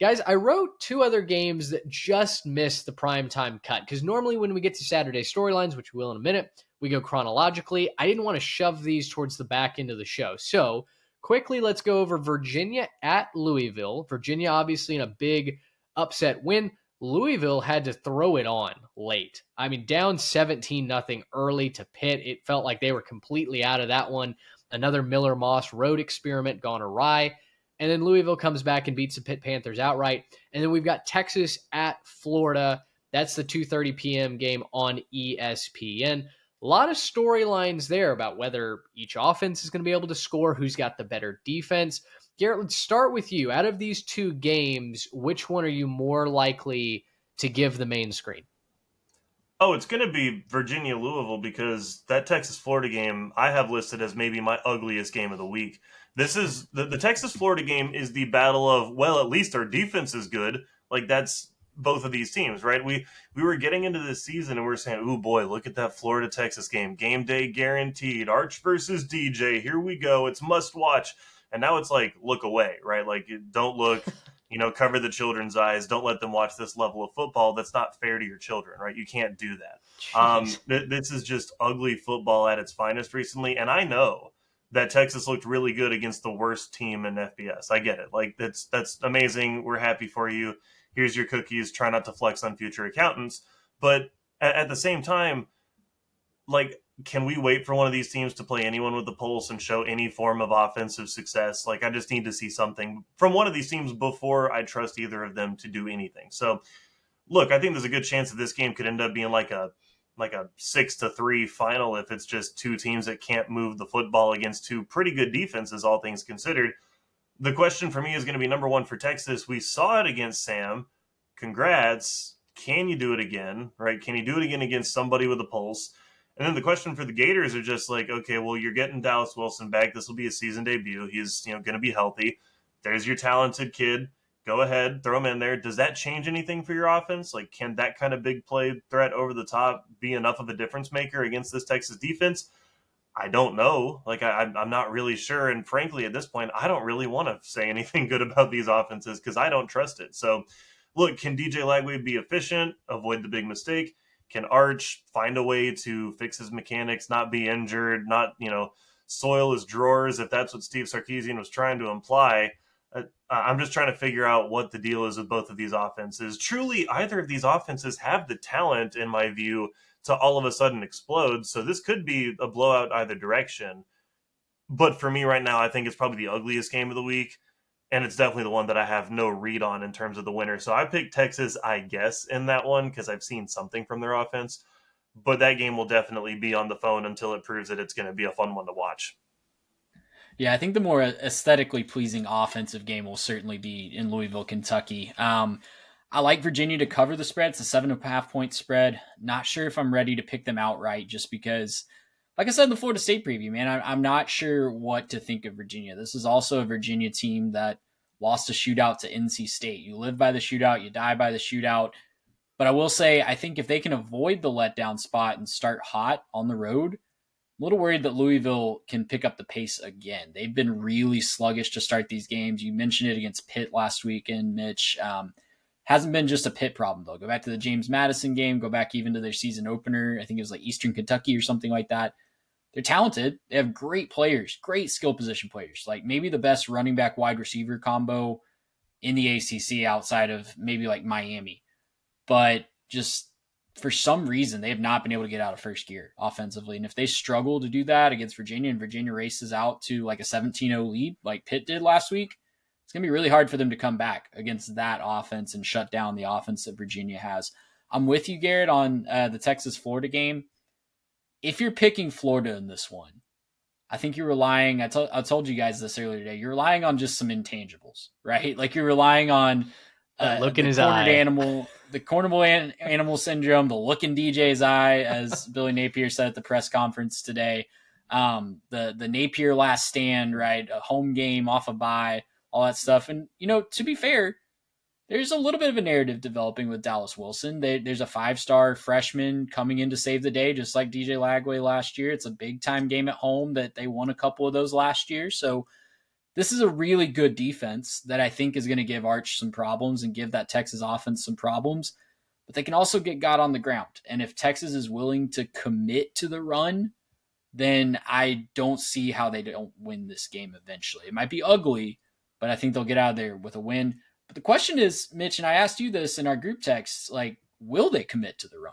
Guys, I wrote two other games that just missed the primetime cut because normally when we get to Saturday storylines, which we will in a minute, we go chronologically. I didn't want to shove these towards the back end of the show. So quickly, let's go over Virginia at Louisville. Virginia, obviously, in a big upset win. Louisville had to throw it on late. I mean, down 17-0 early to Pitt. It felt like they were completely out of that one. Another Miller Moss road experiment gone awry. And then Louisville comes back and beats the Pitt Panthers outright. And then we've got Texas at Florida. That's the 2:30 p.m. game on ESPN. A lot of storylines there about whether each offense is going to be able to score, who's got the better defense. Garrett, let's start with you. Out of these two games, which one are you more likely to give the main screen? Oh, it's going to be Virginia Louisville because that Texas Florida game I have listed as maybe my ugliest game of the week. This is the Texas Florida game is the battle of, well, at least our defense is good. Like that's both of these teams, right? We were getting into this season and we are saying, "Ooh boy, look at that Florida Texas game. Game day guaranteed. Arch versus DJ. Here we go. It's must watch." And now it's like, look away, right? Like don't look, cover the children's eyes. Don't let them watch this level of football. That's not fair to your children, right? You can't do that. Jeez. This is just ugly football at its finest recently. And I know that Texas looked really good against the worst team in FBS. I get it. Like that's amazing. We're happy for you. Here's your cookies. Try not to flex on future accountants. But at the same time, like, can we wait for one of these teams to play anyone with the pulse and show any form of offensive success? Like, I just need to see something from one of these teams before I trust either of them to do anything. So, look, I think there's a good chance that this game could end up being like a 6-3 final if it's just two teams that can't move the football against two pretty good defenses, all things considered. The question for me is going to be number one for Texas. We saw it against Sam. Congrats. Can you do it again? Right? Can you do it again against somebody with a pulse? And then the question for the Gators are just like, okay, well, you're getting Dallas Wilson back. This will be a season debut. He's going to be healthy. There's your talented kid. Go ahead, throw him in there. Does that change anything for your offense? Like, can that kind of big play threat over the top be enough of a difference maker against this Texas defense? I don't know. Like, I'm not really sure. And frankly, at this point, I don't really want to say anything good about these offenses because I don't trust it. So, look, can DJ Lagway be efficient, avoid the big mistake? Can Arch find a way to fix his mechanics, not be injured, not, soil his drawers, if that's what Steve Sarkisian was trying to imply? I'm just trying to figure out what the deal is with both of these offenses. Truly, either of these offenses have the talent, in my view, to all of a sudden explode. So this could be a blowout either direction. But for me right now, I think it's probably the ugliest game of the week. And it's definitely the one that I have no read on in terms of the winner. So I picked Texas, I guess, in that one because I've seen something from their offense. But that game will definitely be on the phone until it proves that it's going to be a fun one to watch. Yeah, I think the more aesthetically pleasing offensive game will certainly be in Louisville, Kentucky. I like Virginia to cover the spread. It's a 7.5-point spread. Not sure if I'm ready to pick them outright just because, like I said in the Florida State preview, man, I'm not sure what to think of Virginia. This is also a Virginia team that lost a shootout to NC State. You live by the shootout, you die by the shootout. But I will say, I think if they can avoid the letdown spot and start hot on the road, I'm a little worried that Louisville can pick up the pace again. They've been really sluggish to start these games. You mentioned it against Pitt last weekend, Mitch. Hasn't been just a Pitt problem, though. Go back to the James Madison game. Go back even to their season opener. I think it was like Eastern Kentucky or something like that. They're talented. They have great players, great skill position players. Like maybe the best running back wide receiver combo in the ACC outside of maybe like Miami. But just for some reason, they have not been able to get out of first gear offensively. And if they struggle to do that against Virginia and Virginia races out to like a 17-0 lead like Pitt did last week, it's going to be really hard for them to come back against that offense and shut down the offense that Virginia has. I'm with you, Garrett, on the Texas-Florida game. If you're picking Florida in this one, I think you're relying, I told you guys this earlier today, you're relying on just some intangibles, right? Like you're relying on look in the his cornered eye. animal, the cornerable animal syndrome, the look in DJ's eye, as Billy Napier said at the press conference today. The Napier last stand, right? A home game off a bye, all that stuff. And, to be fair, there's a little bit of a narrative developing with Dallas Wilson. There's a 5-star freshman coming in to save the day, just like DJ Lagway last year. It's a big time game at home that they won a couple of those last year. So this is a really good defense that I think is going to give Arch some problems and give that Texas offense some problems, but they can also get God on the ground. And if Texas is willing to commit to the run, then I don't see how they don't win this game eventually. It might be ugly, but I think they'll get out of there with a win. But the question is, Mitch, and I asked you this in our group text, like, will they commit to the run?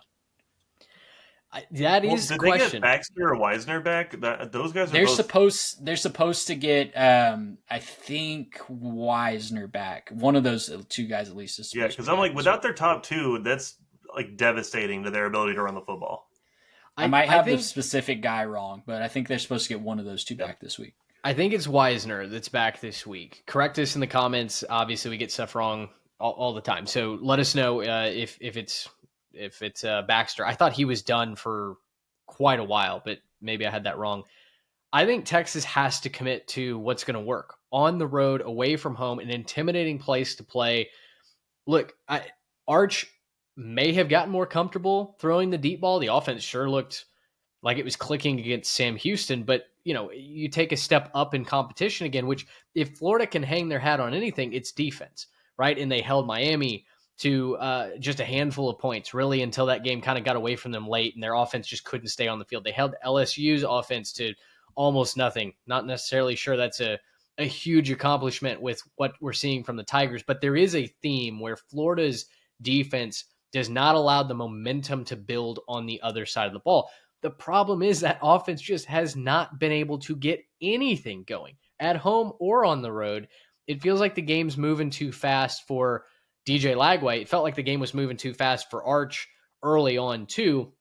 That is the question. Did they get Baxter or Wisner back? Those guys are they're supposed to get I think Wisner back. One of those two guys at least is. Yeah, because I'm like, without their top two, that's like devastating to their ability to run the football. I might have the specific guy wrong, but I think they're supposed to get one of those two back this week. I think it's Wisner that's back this week. Correct us in the comments. Obviously, we get stuff wrong all the time, so let us know if it's Baxter. I thought he was done for quite a while, but maybe I had that wrong. I think Texas has to commit to what's going to work on the road, away from home, an intimidating place to play. Look, Arch may have gotten more comfortable throwing the deep ball. The offense sure looked like it was clicking against Sam Houston, but you take a step up in competition again, which if Florida can hang their hat on anything, it's defense, right? And they held Miami to just a handful of points, really, until that game kind of got away from them late, and their offense just couldn't stay on the field. They held LSU's offense to almost nothing. Not necessarily sure that's a huge accomplishment with what we're seeing from the Tigers, but there is a theme where Florida's defense does not allow the momentum to build on the other side of the ball. The problem is that offense just has not been able to get anything going at home or on the road. It feels like the game's moving too fast for DJ Lagway. It felt like the game was moving too fast for Arch early on too.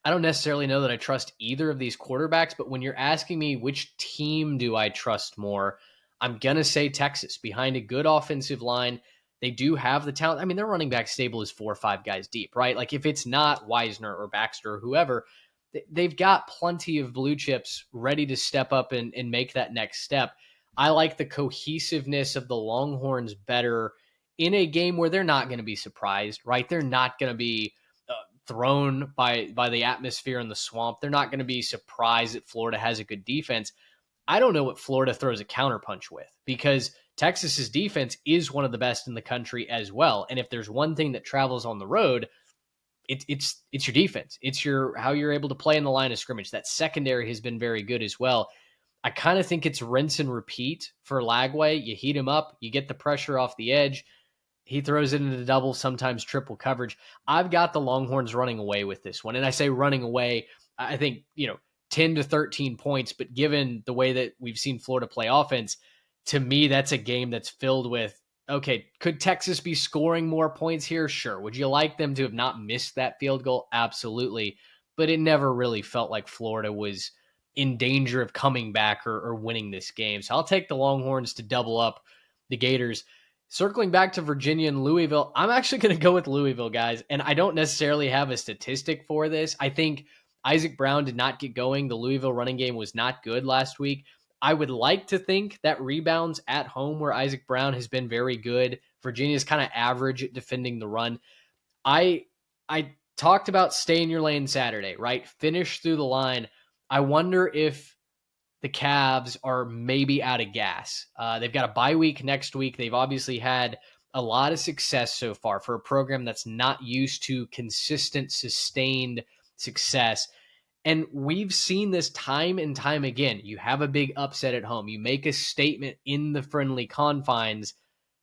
I don't necessarily know that I trust either of these quarterbacks, but when you're asking me which team do I trust more, I'm going to say Texas. Behind a good offensive line, they do have the talent. I mean, their running back stable is 4 or 5 guys deep, right? Like if it's not Wisner or Baxter or whoever, they've got plenty of blue chips ready to step up and make that next step. I like the cohesiveness of the Longhorns better in a game where they're not going to be surprised, right? They're not going to be thrown by the atmosphere in the swamp. They're not going to be surprised that Florida has a good defense. I don't know what Florida throws a counterpunch with, because Texas's defense is one of the best in the country as well. And if there's one thing that travels on the road, it's your defense. It's how you're able to play in the line of scrimmage. That secondary has been very good as well. I kind of think it's rinse and repeat for Lagway. You heat him up, you get the pressure off the edge. He throws it into double, sometimes triple coverage. I've got the Longhorns running away with this one. And I say running away, I think, 10 to 13 points. But given the way that we've seen Florida play offense, to me, that's a game that's filled with, okay, could Texas be scoring more points here? Sure. Would you like them to have not missed that field goal? Absolutely. But it never really felt like Florida was in danger of coming back or winning this game. So I'll take the Longhorns to double up the Gators. Circling back to Virginia and Louisville, I'm actually going to go with Louisville, guys. And I don't necessarily have a statistic for this. I think Isaac Brown did not get going. The Louisville running game was not good last week. I would like to think that rebounds at home, where Isaac Brown has been very good. Virginia's kind of average at defending the run. I talked about stay in your lane Saturday, right? Finish through the line. I wonder if the Cavs are maybe out of gas. They've got a bye week next week. They've obviously had a lot of success so far for a program that's not used to consistent, sustained success. And we've seen this time and time again. You have a big upset at home. You make a statement in the friendly confines.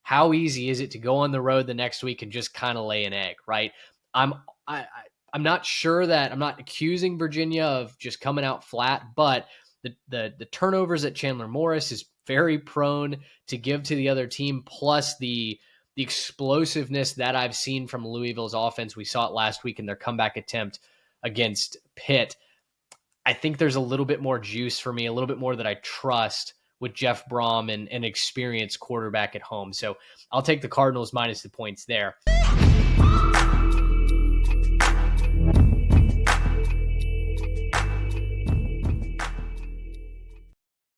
How easy is it to go on the road the next week and just kind of lay an egg, right? I'm not sure that I'm not accusing Virginia of just coming out flat, but the turnovers at Chandler Morris is very prone to give to the other team, plus the explosiveness that I've seen from Louisville's offense. We saw it last week in their comeback attempt against Pitt. I think there's a little bit more juice for me, a little bit more that I trust with Jeff Brom and an experienced quarterback at home. So I'll take the Cardinals minus the points there.